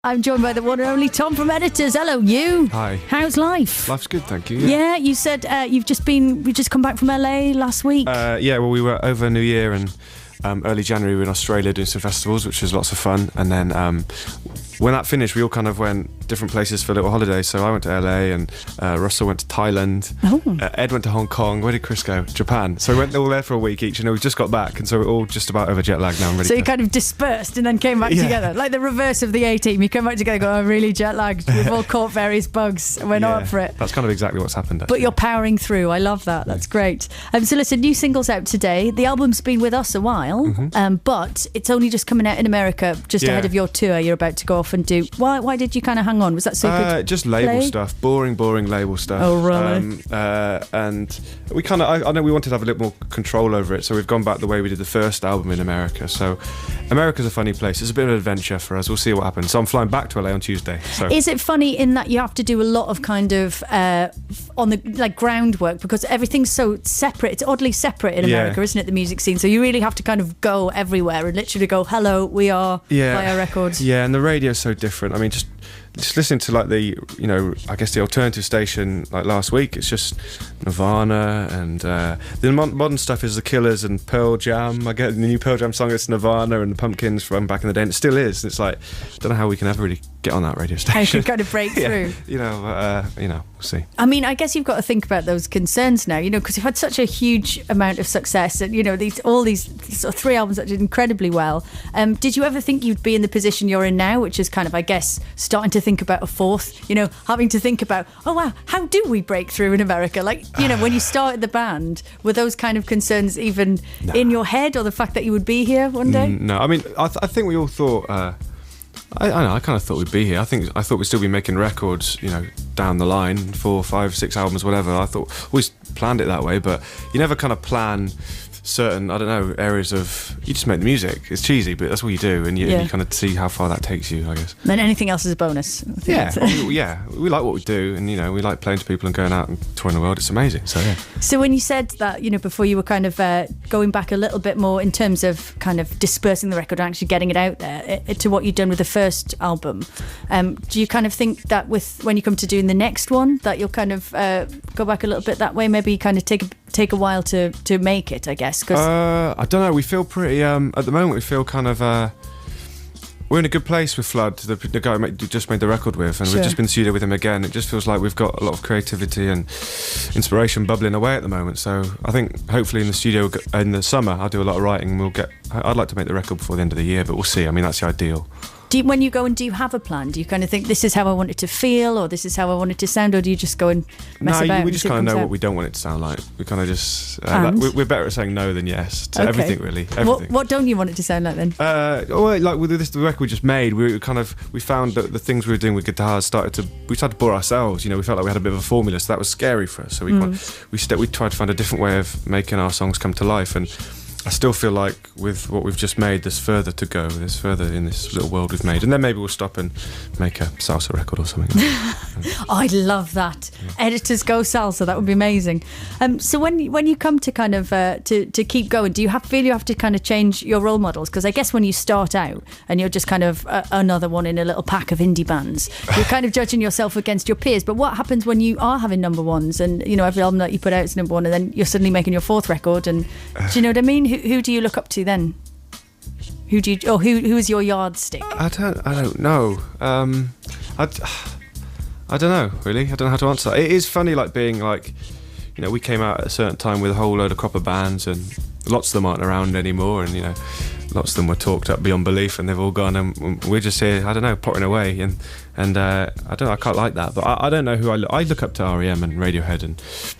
I'm joined by the one and only Tom from Editors. Hello, you. Hi. How's life? Life's good, thank you. Yeah, you said we just come back from LA last week. Yeah, well, we were over New Year and early January we were in Australia doing some festivals, which was lots of fun. And then when that finished, we all kind of went different places for little holidays. So I went to LA and Russell went to Thailand. Ed went to Hong Kong. Where did Chris go? Japan. So we went all there for a week each, and we just got back, and so we're all just about over jet lag now. I'm ready. So you kind of dispersed and then came back together, like the reverse of the A-Team. You come back together, and go, I'm really jet lagged. We've all caught various bugs, and we're not up for it. That's kind of exactly what's happened. Actually. But you're powering through. I love that. That's great. So listen, new singles out today. The album's been with us a while, but it's only just coming out in America just ahead of your tour. You're about to go off and do. Why did you kind of hang on? Was that so good? Just label stuff, boring label stuff. Oh, really? And we kind of, I know we wanted to have a little more control over it, so we've gone back the way we did the first album in America. So America's a funny place. It's a bit of an adventure for us. We'll see what happens. So I'm flying back to LA on Tuesday. So. Is it funny in that you have to do a lot of kind of on the groundwork, because everything's so separate? It's oddly separate in America, isn't it? The music scene. So you really have to kind of go everywhere and literally go, hello, we are via records. Yeah, and the radio's so different. I mean, just listening to like the, I guess the alternative station like last week, it's just Nirvana and the modern stuff is the Killers and Pearl Jam. I get the new Pearl Jam song, it's Nirvana and the Pumpkins from back in the day, and it still is. It's like, I don't know how we can ever really get on that radio station. How you can kind of break through. We'll see. I mean, I guess you've got to think about those concerns now, because you've had such a huge amount of success and, all these sort of 3 albums that did incredibly well. Did you ever think you'd be in the position you're in now, which is kind of, I guess, starting to think about a fourth, having to think about, oh wow, how do we break through in America? Like, when you started the band, were those kind of concerns even in your head, or the fact that you would be here one day? No, I mean, I think we all thought, I kind of thought we'd be here. I thought we'd still be making records, down the line, 4, 5, 6 albums, whatever. I thought, always planned it that way, but you never kind of plan certain, areas of, you just make the music. It's cheesy, but that's what you do, and you kind of see how far that takes you, I guess. Then anything else is a bonus. We like what we do, and we like playing to people and going out and touring the world. It's amazing. So yeah. So when you said that, before, you were kind of going back a little bit more in terms of kind of dispersing the record and actually getting it out there to what you'd done with the first album, do you kind of think that when you come to doing the next one, that you'll kind of go back a little bit that way, maybe kind of take a while to make it, I guess? I don't know, we feel pretty at the moment we feel kind of we're in a good place with Flood, the guy we just made the record with, and we've just been in the studio with him again. It just feels like we've got a lot of creativity and inspiration bubbling away at the moment. So I think hopefully in the studio in the summer I'll do a lot of writing. I'd like to make the record before the end of the year, but we'll see. I mean, that's the ideal. When you go and do you have a plan? Do you kind of think this is how I want it to feel, or this is how I want it to sound, or do you just go and mess about? No, we just kind of know what we don't want it to sound like. We kind of just we're better at saying no than yes to everything, really. Everything. What don't you want it to sound like then? Like with the record we just made, we found that the things we were doing with guitars started to bore ourselves. We felt like we had a bit of a formula, so that was scary for us. So we tried to find a different way of making our songs come to life, and I still feel like with what we've just made, there's further to go. There's further in this little world we've made, and then maybe we'll stop and make a salsa record or something. I'd love that. Yeah. Editors go salsa. That would be amazing. So when you come to kind of to keep going, do you feel you have to kind of change your role models? Because I guess when you start out and you're just kind of another one in a little pack of indie bands, you're kind of judging yourself against your peers. But what happens when you are having number ones, and every album that you put out is number one, and then you're suddenly making your 4th record? And do you know what I mean? Who do you look up to then? Who is your yardstick? I don't know. I don't know, really. I don't know how to answer that. It is funny, like being like, we came out at a certain time with a whole load of crop of bands, and lots of them aren't around anymore, and lots of them were talked up beyond belief, and they've all gone, and we're just here, I don't know, potting away, and I quite like that, but I don't know who I look up to. REM and Radiohead and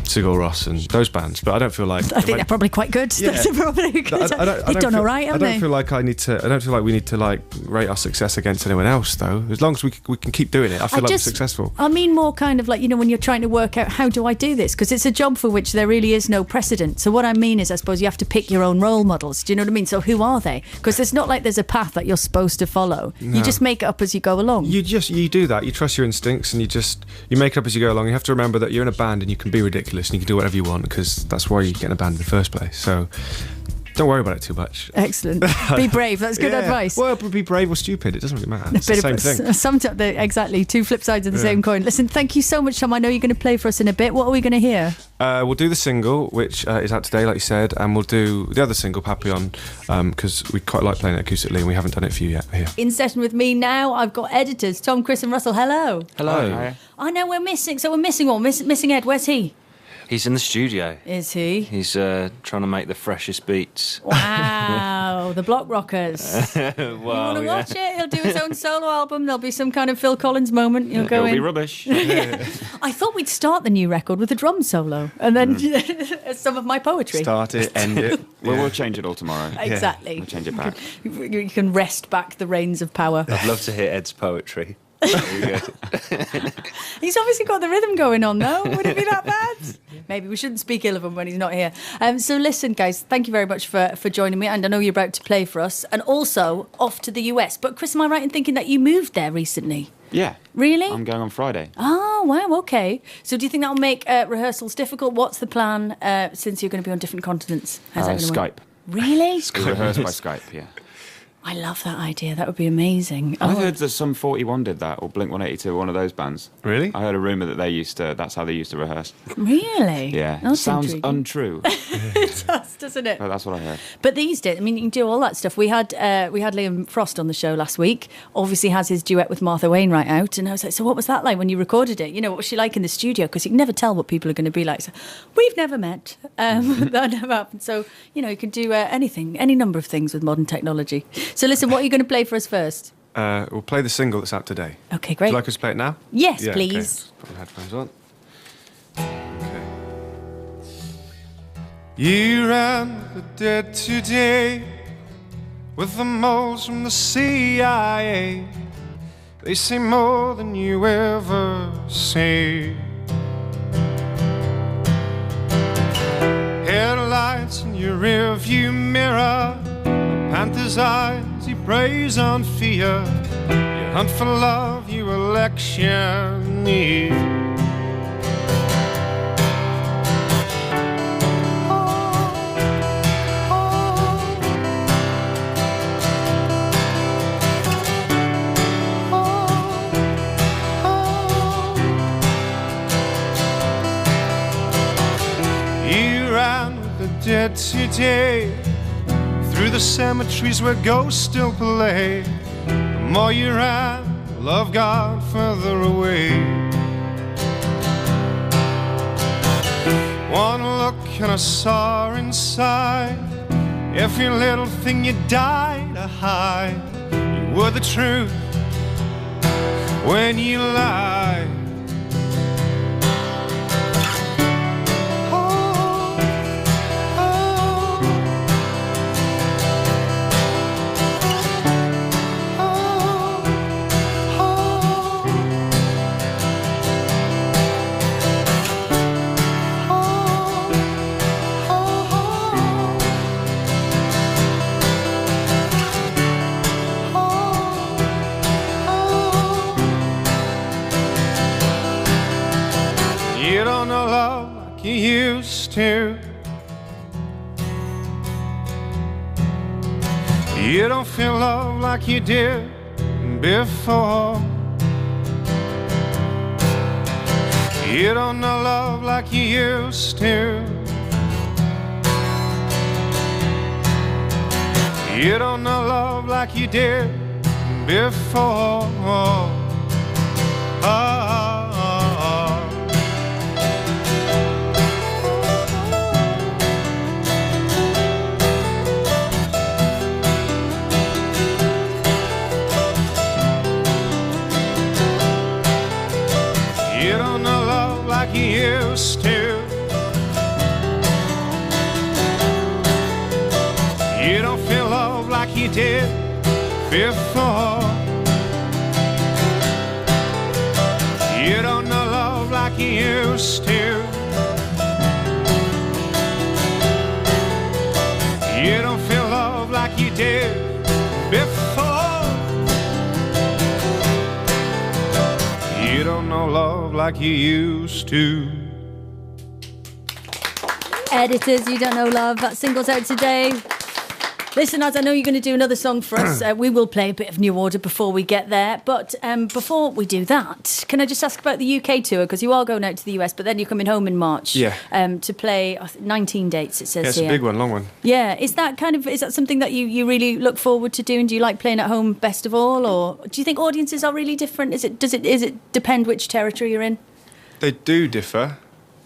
Sigur Rós and those bands, but I don't feel like... I think they're probably quite good. Yeah. They're probably good. They've done all right, haven't they? I don't feel like we need to like rate our success against anyone else, though. As long as we can keep doing it, I feel like we're successful. I mean more kind of like, when you're trying to work out, how do I do this? Because it's a job for which there really is no precedent. So what I mean is, I suppose you have to pick your own role models. Do you know what I mean? So who are they? Because it's not like there's a path that you're supposed to follow. No. You just make it up as you go along. You do that. You trust your instincts, and you make it up as you go along. You have to remember that you're in a band and you can be ridiculous and you can do whatever you want, because that's why you get in a band in the first place. So Don't worry about it too much. Excellent. Be brave. That's good advice. Well, be brave or stupid. It doesn't really matter. It's the same thing. Sometimes, exactly. Two flip sides of the same coin. Listen, thank you so much, Tom. I know you're going to play for us in a bit. What are we going to hear? We'll do the single, which is out today, like you said, and we'll do the other single, Papillon, because we quite like playing it acoustically and we haven't done it for you yet here. In session with me now, I've got editors, Tom, Chris and Russell. Hello. Hello. Hi. I know we're missing one. Missing Ed. Where's he? He's in the studio. Is he? He's trying to make the freshest beats. Wow, the Block Rockers. Well, you want to watch it? He'll do his own solo album. There'll be some kind of Phil Collins moment. You'll go in. It'll be rubbish. I thought we'd start the new record with a drum solo and then some of my poetry. Start it, end it. Well, we'll change it all tomorrow. Exactly. We'll change it back. You can wrest back the reins of power. I'd love to hear Ed's poetry. He's obviously got the rhythm going on, though. Would it be that bad? Maybe we shouldn't speak ill of him when he's not here. So listen, guys, thank you very much for joining me, and I know you're about to play for us, and also off to the US. But Chris, am I right in thinking that you moved there recently? Yeah. Really? I'm going on Friday. Oh, wow, okay. So do you think that'll make rehearsals difficult? What's the plan since you're going to be on different continents? How's that gonna work? Skype. Really? We rehearse by Skype, yeah. I love that idea. That would be amazing. I heard that some 41 did that, or Blink-182, one of those bands. Really? I heard a rumour that that's how they used to rehearse. Really? Yeah. That's Sounds intriguing. untrue. It does, doesn't it? But that's what I heard. But these days, I mean, you can do all that stuff. We had Liam Frost on the show last week. Obviously has his duet with Martha Wainwright out. And I was like, so what was that like when you recorded it? You know, what was she like in the studio? Because you can never tell what people are going to be like. So we've never met. That never happened. So, you know, you can do anything, any number of things with modern technology. So listen, what are you going to play for us first? We'll play the single that's out today. Okay, great. Would you like us to play it now? Yes, yeah, please. Okay. Just put my headphones on. Okay. You ran the dead today with the moles from the CIA. They say more than you ever say. Headlights in your rearview mirror, a panther's eyes, he preys on fear. You hunt for love, you electioneer. Dead today, through the cemeteries where ghosts still play. The more you ran, love got further away. One look and I saw inside every little thing you died to hide. You were the truth when you lied. You used to. You don't feel love like you did before. You don't know love like you used to. You don't know love like you did before. You used to. You don't feel love like you did before. You don't know love like you used to. You don't feel love like you did before. You don't know love like you used to. Editors, You Don't Know Love. That single's out today. Listen, as I know you're going to do another song for us, we will play a bit of New Order before we get there. But before we do that, can I just ask about the UK tour? Because you are going out to the US, but then you're coming home in March to play 19 dates, it says Yeah, it's here. a big one, long one. Yeah, is that something that you really look forward to doing? Do you like playing at home best of all, or do you think audiences are really different? Is it depend which territory you're in? They do differ.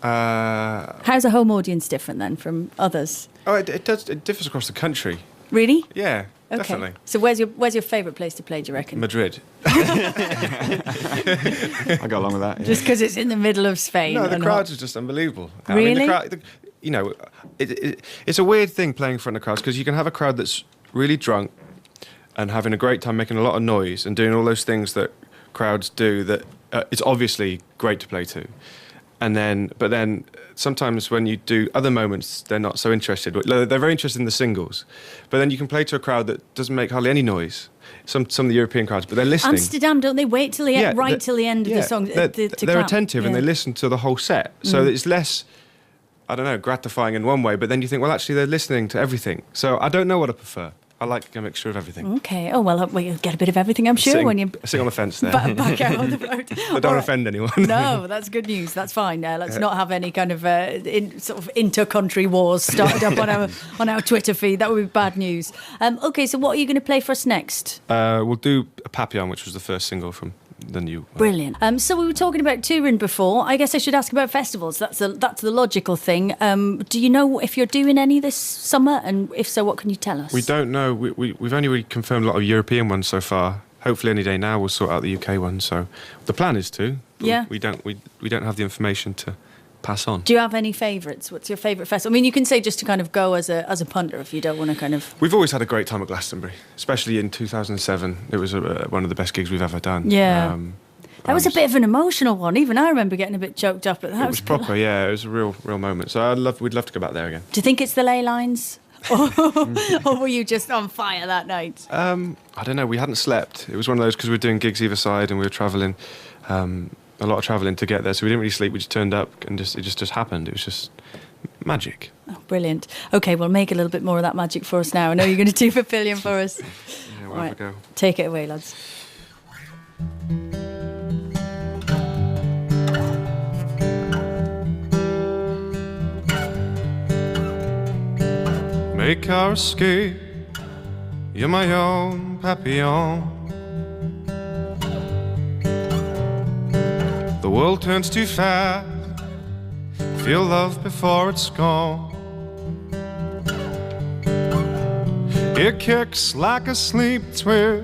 How's a home audience different then from others? Oh, it does. It differs across the country. Really? Yeah, Okay. definitely. So where's your favourite place to play, do you reckon? Madrid. I go along with that. Yeah. Just because it's in the middle of Spain. No, the and crowds are just unbelievable. Really? I mean, it's a weird thing playing in front of crowds because you can have a crowd that's really drunk and having a great time, making a lot of noise and doing all those things that crowds do that it's obviously great to play to. But then sometimes when you do other moments, they're not so interested. They're very interested in the singles. But then you can play to a crowd that doesn't make hardly any noise. Some of the European crowds, but they're listening. Amsterdam, don't they wait till the end, till the end of the song? They're clap. attentive and they listen to the whole set. So it's less, I don't know, gratifying in one way, but then you think, well, actually, they're listening to everything. So I don't know what I prefer. I like a mixture of everything. Okay. Oh, well, you'll get a bit of everything, I'm sure, when you... Sitting on the fence there. Back out on the road. But don't offend anyone. No, that's good news. That's fine. Let's not have any kind of sort of inter-country wars started up on our Twitter feed. That would be bad news. Okay, so what are you going to play for us next? We'll do Papillon, which was the first single from the new... Brilliant. So we were talking about touring before. I guess I should ask about festivals. That's the logical thing. Do you know if you're doing any this summer? And if so, what can you tell us? We don't know. We've only really confirmed a lot of European ones so far. Hopefully any day now we'll sort out the UK one. So the plan is to. Yeah. We don't have the information to pass on. Do you have any favourites? What's your favourite festival? I mean, you can say just to kind of go as a punter if you don't want to kind of... We've always had a great time at Glastonbury, especially in 2007. It was one of the best gigs we've ever done. Yeah. That was a bit of an emotional one. Even I remember getting a bit choked up at that. It was proper, yeah. It was a real moment. So we'd love to go back there again. Do you think it's the ley lines? Or were you just on fire that night? I don't know. We hadn't slept. It was one of those because we were doing gigs either side and we were travelling, a lot of travelling to get there. So we didn't really sleep. We just turned up and it just happened. It was just magic. Oh, brilliant. Okay, well, make a little bit more of that magic for us now. I know you're going to do Papillon for us. Yeah, we'll have a go. Take it away, lads. Make our escape, you're my own Papillon. The world turns too fast, feel love before it's gone. It kicks like a sleep twitch.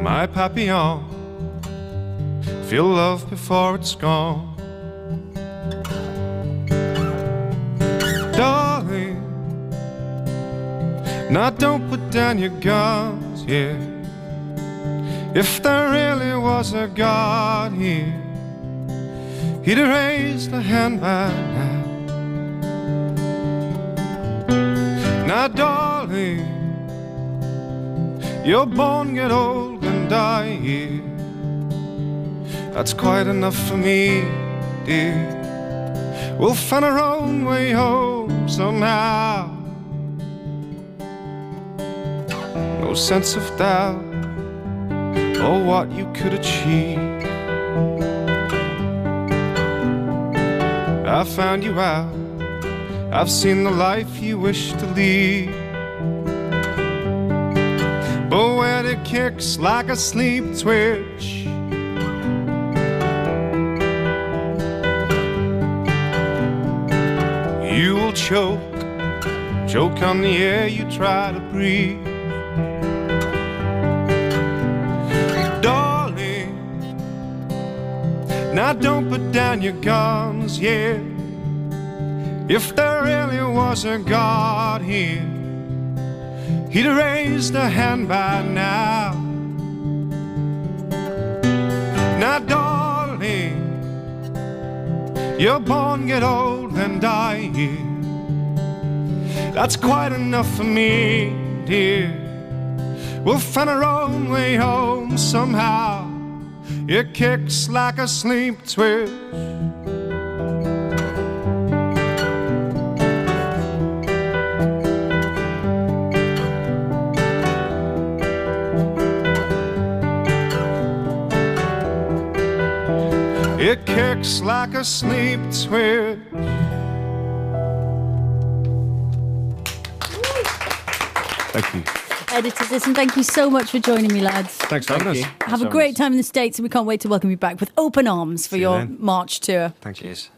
My Papillon, feel love before it's gone. Darling, now don't put down your guns, yeah. If there really was a God here, he'd have raised a hand by now. Now, darling, you're born, get old and die here. That's quite enough for me, dear. We'll find our own way home somehow. No sense of doubt or what you could achieve. I found you out, I've seen the life you wish to lead. But when it kicks like a sleep twitch, you will choke on the air you try to breathe. Darling, now don't put down your guns, yeah. If there really was a God here, he'd have raised a hand by now. Now, darling, you're born, get old, and die here. That's quite enough for me, dear. We'll find our own way home somehow. It kicks like a sleep twitch. It kicks like a sleep twitch. Thank you. Editors, listen, thank you so much for joining me, lads. Thanks for having us. Have a great time in the States, and we can't wait to welcome you back with open arms for See you your then. March tour. Thank you. Cheers.